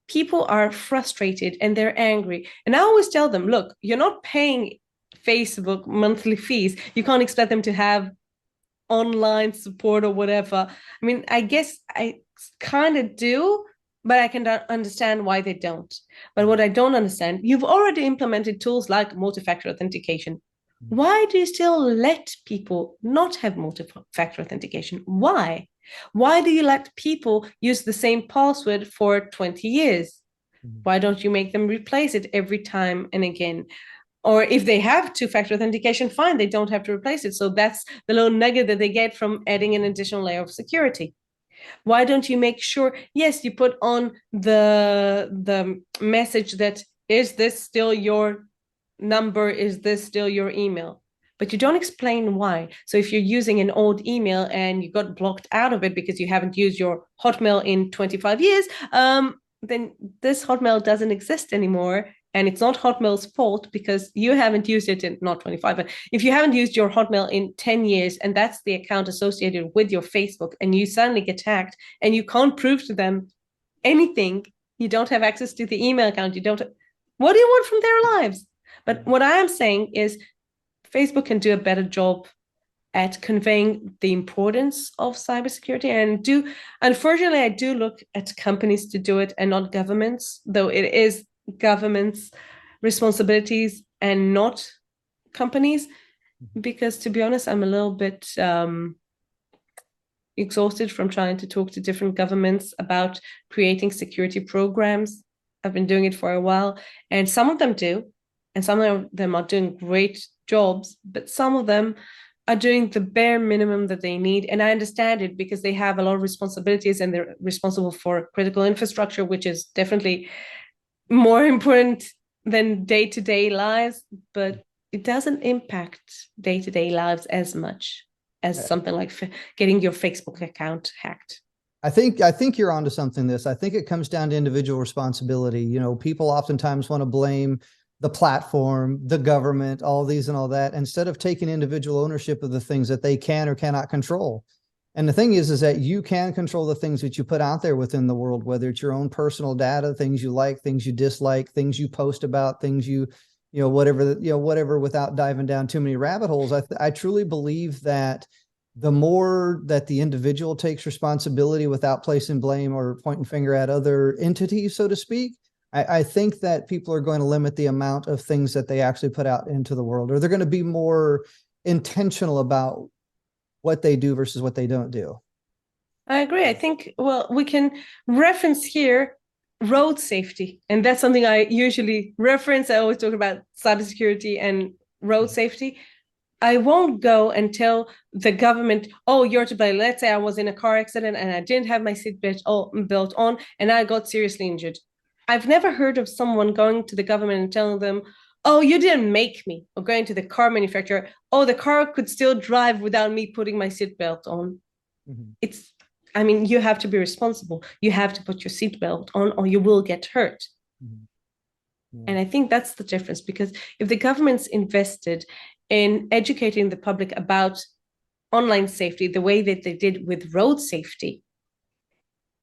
people are frustrated and they're angry. And I always tell them, look, you're not paying Facebook monthly fees. You can't expect them to have online support or whatever. I mean, I guess I kind of do, but I can understand why they don't. But what I don't understand, you've already implemented tools like multi-factor authentication. Why do you still let people not have multi-factor authentication? Why? Why do you let people use the same password for 20 years? Why don't you make them replace it every time and again? Or if they have two-factor authentication, fine, they don't have to replace it. So that's the little nugget that they get from adding an additional layer of security. Why don't you make sure, yes, you put on the message that, is this still your number? Is this still your email? But you don't explain why. So if you're using an old email and you got blocked out of it because you haven't used your Hotmail in 25 years, then this Hotmail doesn't exist anymore. And it's not Hotmail's fault because you haven't used it in not 25, but if you haven't used your Hotmail in 10 years and that's the account associated with your Facebook and you suddenly get hacked and you can't prove to them anything, you don't have access to the email account, what do you want from their lives? But what I am saying is Facebook can do a better job at conveying the importance of cybersecurity. And unfortunately, I do look at companies to do it and not governments, though it is governments' responsibilities and not companies. Because to be honest, I'm a little bit exhausted from trying to talk to different governments about creating security programs. I've been doing it for a while, and some of them do, and some of them are doing great jobs, but some of them are doing the bare minimum that they need. And I understand it because they have a lot of responsibilities and they're responsible for critical infrastructure, which is definitely more important than day-to-day lives, but it doesn't impact day-to-day lives as much as something like getting your Facebook account hacked. I think you're onto something. I think it comes down to individual responsibility. People oftentimes want to blame the platform, the government, all these and all that, instead of taking individual ownership of the things that they can or cannot control. And the thing is that you can control the things that you put out there within the world, whether it's your own personal data, things you like, things you dislike, things you post about, things whatever, without diving down too many rabbit holes. I truly believe that the more that the individual takes responsibility without placing blame or pointing finger at other entities, so to speak, I think that people are going to limit the amount of things that they actually put out into the world, or they're going to be more intentional about what they do versus what they don't do. I agree. I think, well, we can reference here road safety. And that's something I usually reference. I always talk about cybersecurity and road safety. I won't go and tell the government, oh, you're to blame. Let's say I was in a car accident and I didn't have my seatbelt on and I got seriously injured. I've never heard of someone going to the government and telling them, oh, you didn't make me, or going to the car manufacturer, oh, the car could still drive without me putting my seatbelt on. It's, I mean, you have to be responsible. You have to put your seatbelt on or you will get hurt. And I think that's the difference, because if the government's invested in educating the public about online safety the way that they did with road safety,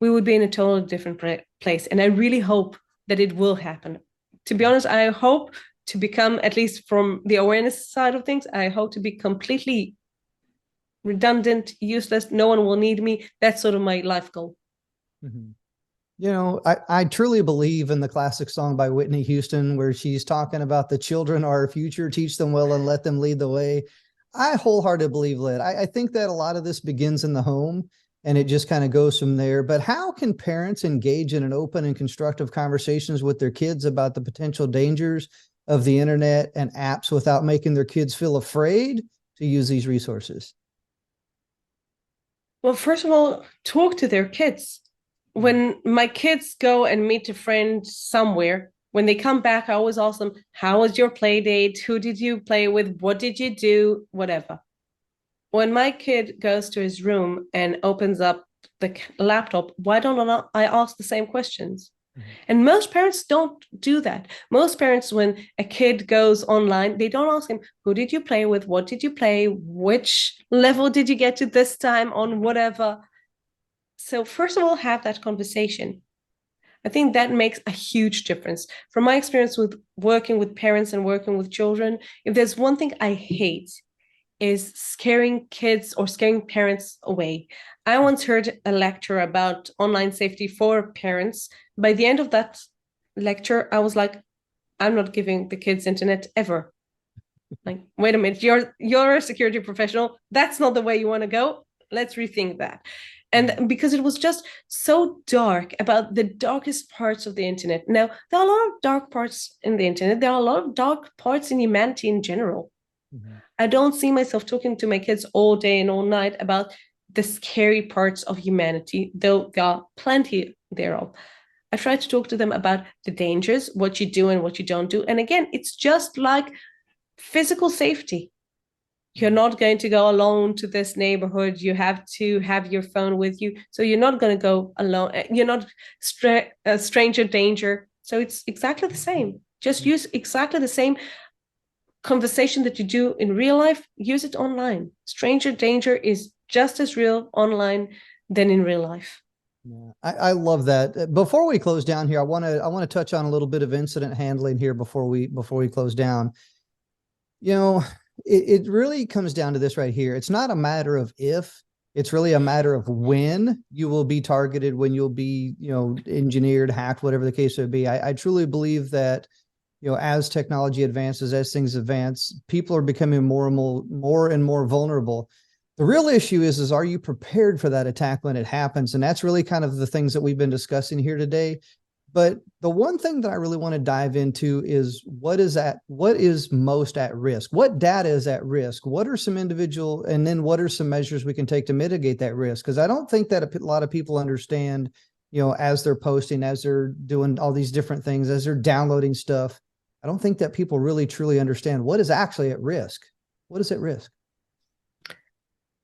we would be in a totally different place. And I really hope that it will happen. To be honest, I hope to become, at least from the awareness side of things, I hope to be completely redundant, useless. No one will need me. That's sort of my life goal. I truly believe in the classic song by Whitney Houston, where she's talking about the children are our future, teach them well and let them lead the way. I wholeheartedly believe that. I think that a lot of this begins in the home and it just kind of goes from there. But how can parents engage in an open and constructive conversations with their kids about the potential dangers of the internet and apps without making their kids feel afraid to use these resources? Well, first of all, talk to their kids. When my kids go and meet a friend somewhere, when they come back, I always ask them, how was your play date? Who did you play with? What did you do? Whatever. When my kid goes to his room and opens up the laptop, why don't I ask the same questions? And most parents don't do that. Most parents, when a kid goes online, they don't ask him, who did you play with? What did you play? Which level did you get to this time on whatever? So first of all, have that conversation. I think that makes a huge difference. From my experience with working with parents and working with children, if there's one thing I hate, is scaring kids or scaring parents away. I once heard a lecture about online safety for parents. By the end of that lecture, I was like, I'm not giving the kids internet ever. Like, wait a minute, you're a security professional. That's not the way you want to go. Let's rethink that. And because it was just so dark, about the darkest parts of the internet. Now, there are a lot of dark parts in the internet. There are a lot of dark parts in humanity in general. I don't see myself talking to my kids all day and all night about the scary parts of humanity, though there are plenty thereof. I try to talk to them about the dangers, what you do and what you don't do. And again, it's just like physical safety. You're not going to go alone to this neighborhood. You have to have your phone with you. So you're not going to go alone. You're not a stranger danger. So it's exactly the same. Just use exactly the same conversation that you do in real life, use it online. Stranger danger is just as real online than in real life. Yeah, I love that. Before we close down here, I want to touch on a little bit of incident handling here before we close down. It really comes down to this right here. It's not a matter of if, it's really a matter of when you will be targeted, when you'll be, engineered, hacked, whatever the case may be. I truly believe that, as technology advances, as things advance, people are becoming more and more vulnerable. The real issue is are you prepared for that attack when it happens? And that's really kind of the things that we've been discussing here today. But the one thing that I really want to dive into is what is most at risk? What data is at risk? What are some individual, and then what are some measures we can take to mitigate that risk? Because I don't think that a lot of people understand, as they're posting, as they're doing all these different things, as they're downloading stuff, I don't think that people really truly understand what is actually at risk. What is at risk?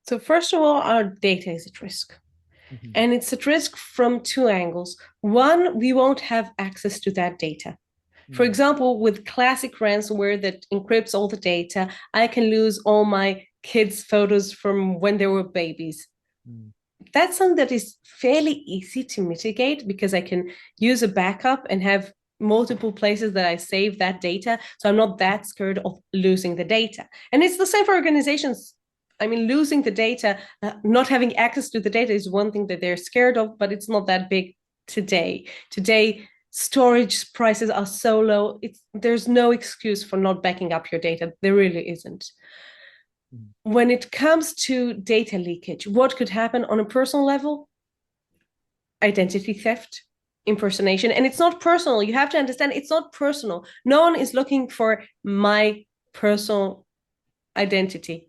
So first of all, our data is at risk. And it's at risk from two angles. One, we won't have access to that data. For Mm. example, with classic ransomware that encrypts all the data, I can lose all my kids' photos from when they were babies. Mm. That's something that is fairly easy to mitigate because I can use a backup and have multiple places that I save that data. So I'm not that scared of losing the data. And it's the same for organizations. I mean, losing the data, not having access to the data is one thing that they're scared of, but it's not that big today. Today, storage prices are so low. There's no excuse for not backing up your data. There really isn't. Mm. When it comes to data leakage, what could happen on a personal level? Identity theft, impersonation. And it's not personal. You have to understand it's not personal. No one is looking for my personal identity.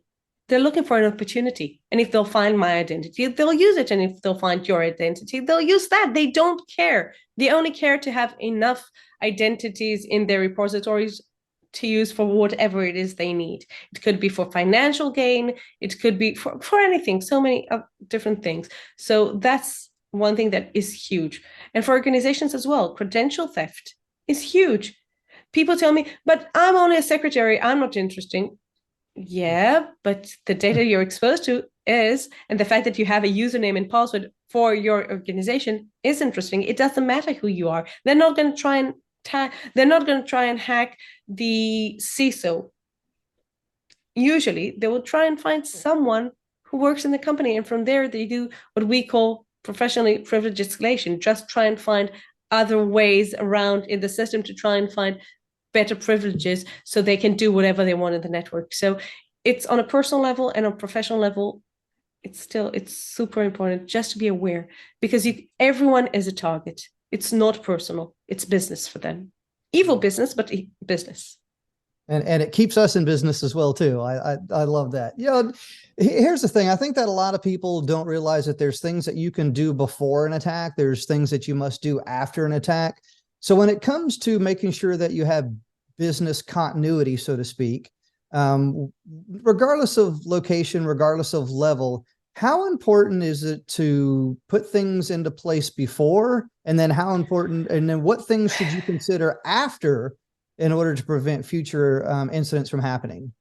They're looking for an opportunity. And if they'll find my identity, they'll use it. And if they'll find your identity, they'll use that. They don't care. They only care to have enough identities in their repositories to use for whatever it is they need. It could be for financial gain. It could be for anything, so many different things. So that's one thing that is huge. And for organizations as well, credential theft is huge. People tell me, but I'm only a secretary. I'm not interesting. Yeah, but the data you're exposed to is, and the fact that you have a username and password for your organization is interesting. It doesn't matter who you are. They're not going to try and they're not going to try and hack the CISO. Usually, they will try and find someone who works in the company, and from there they do what we call professionally privileged escalation. Just try and find other ways around in the system to try and find better privileges so they can do whatever they want in the network. So it's on a personal level and on a professional level, it's super important just to be aware because everyone is a target. It's not personal, it's business for them. Evil business, but business. And it keeps us in business as well too. I love that. You know, here's the thing. I think that a lot of people don't realize that there's things that you can do before an attack. There's things that you must do after an attack. So when it comes to making sure that you have business continuity, so to speak, regardless of location, regardless of level, how important is it to put things into place before, and then how important, and then what things should you consider after in order to prevent future incidents from happening?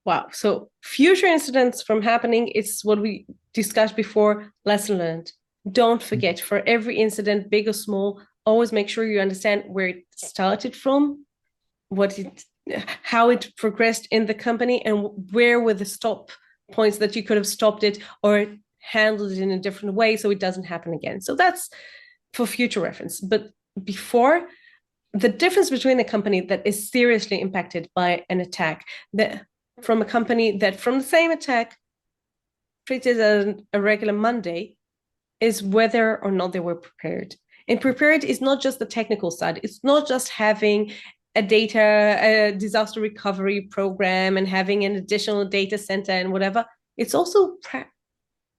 Wow. So future incidents from happening, it's what we discussed before, lesson learned. Don't forget, for every incident, big or small, always make sure you understand where it started from, how it progressed in the company, and where were the stop points that you could have stopped it or handled it in a different way so it doesn't happen again. So that's for future reference. But before, the difference between a company that is seriously impacted by an attack from a company that from the same attack treated as a regular Monday is whether or not they were prepared. And prepared is not just the technical side. It's not just having a disaster recovery program and having an additional data center and whatever. It's also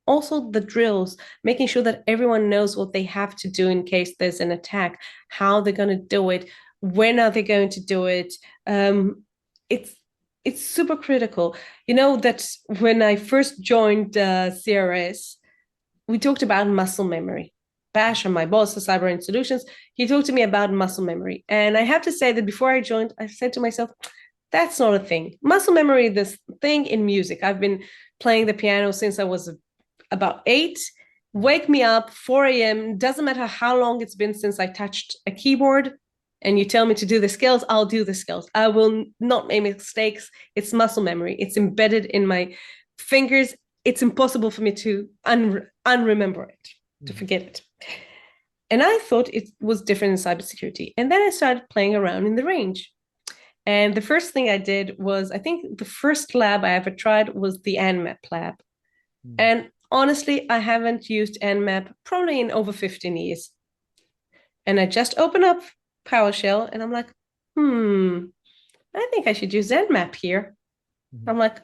the drills, making sure that everyone knows what they have to do in case there's an attack, how they're going to do it, when are they going to do it. It's super critical. You know that when I first joined CRS, we talked about muscle memory. Basher, my boss for Cyber and Solutions, he talked to me about muscle memory. And I have to say that before I joined, I said to myself, that's not a thing. Muscle memory, this thing in music. I've been playing the piano since I was about 8. Wake me up, 4 a.m. Doesn't matter how long it's been since I touched a keyboard. And you tell me to do the scales, I'll do the scales. I will not make mistakes. It's muscle memory. It's embedded in my fingers. It's impossible for me to unremember it, to forget it. And I thought it was different in cybersecurity. And then I started playing around in the range. And the first thing I did was, I think the first lab I ever tried was the Nmap lab. And honestly, I haven't used Nmap probably in over 15 years. And I just open up PowerShell and I'm like, I think I should use Nmap here. I'm like,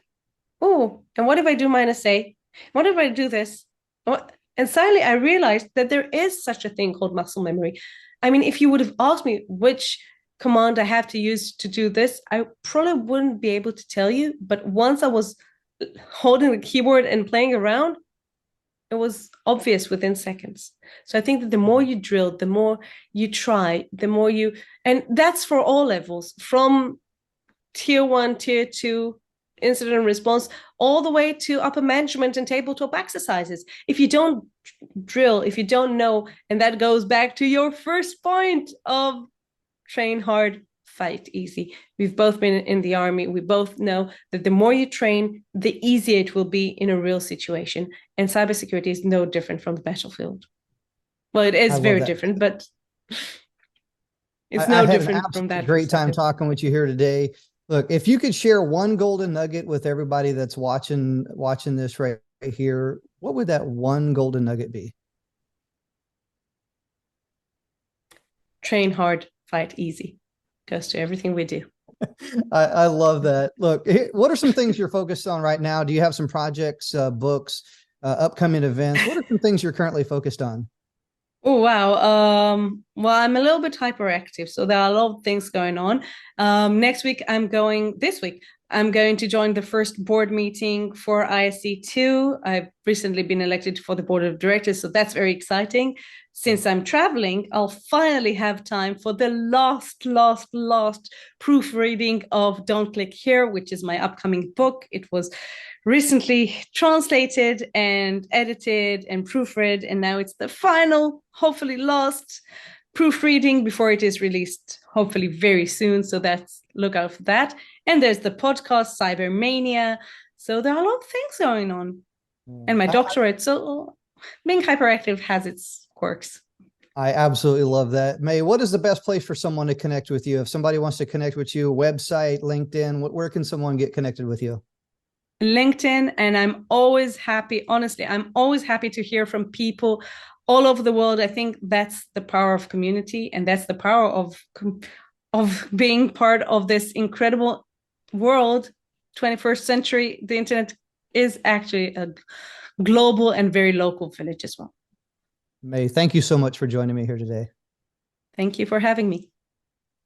oh, and what if I do -A? What if I do this? And suddenly I realized that there is such a thing called muscle memory. I mean, if you would have asked me which command I have to use to do this, I probably wouldn't be able to tell you. But once I was holding the keyboard and playing around, It was obvious within seconds. So I think that the more you drill, the more you try, the more you, and that's for all levels, from tier 1, tier 2, incident response, all the way to upper management and tabletop exercises. If you don't drill, if you don't know, and that goes back to your first point of train hard, fight easy. We've both been in the army. We both know that the more you train, the easier it will be in a real situation. And cybersecurity is no different from the battlefield. Well, it is very different, but it's no different from that. Great time talking with you here today. Look, if you could share one golden nugget with everybody that's watching this right here, what would that one golden nugget be? Train hard, fight easy. Goes to everything we do. I love that. Look, what are some things you're focused on right now? Do you have some projects, books, upcoming events? What are some things you're currently focused on? Oh, wow. Well, I'm a little bit hyperactive, so there are a lot of things going on. This week, I'm going to join the first board meeting for ISC2. I've recently been elected for the board of directors, so that's very exciting. Since I'm traveling, I'll finally have time for the last proofreading of Don't Click Here, which is my upcoming book. It was recently translated and edited and proofread, and now it's the final, hopefully last proofreading before it is released, hopefully very soon. So look out for that. And there's the podcast Cybermania. So there are a lot of things going on. And my doctorate. So being hyperactive has its quirks. I absolutely love that. May, what is the best place for someone to connect with you? If somebody wants to connect with you, website, LinkedIn, where can someone get connected with you? LinkedIn. And I'm always happy, honestly, I'm always happy to hear from people all over the world. I think that's the power of community, and that's the power of being part of this incredible world. 21st century, the internet is actually a global and very local village as well. May, thank you so much for joining me here today. Thank you for having me.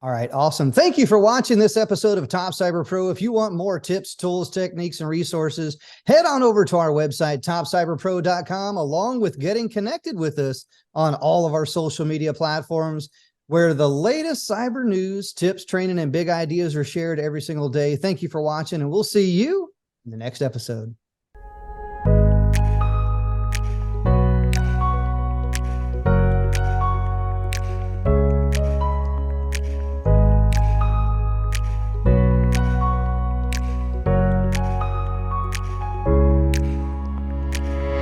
All right, awesome. Thank you for watching this episode of TopCyberPro. If you want more tips, tools, techniques, and resources, head on over to our website, TopCyberPro.com, along with getting connected with us on all of our social media platforms, where the latest cyber news, tips, training, and big ideas are shared every single day. Thank you for watching, and we'll see you in the next episode.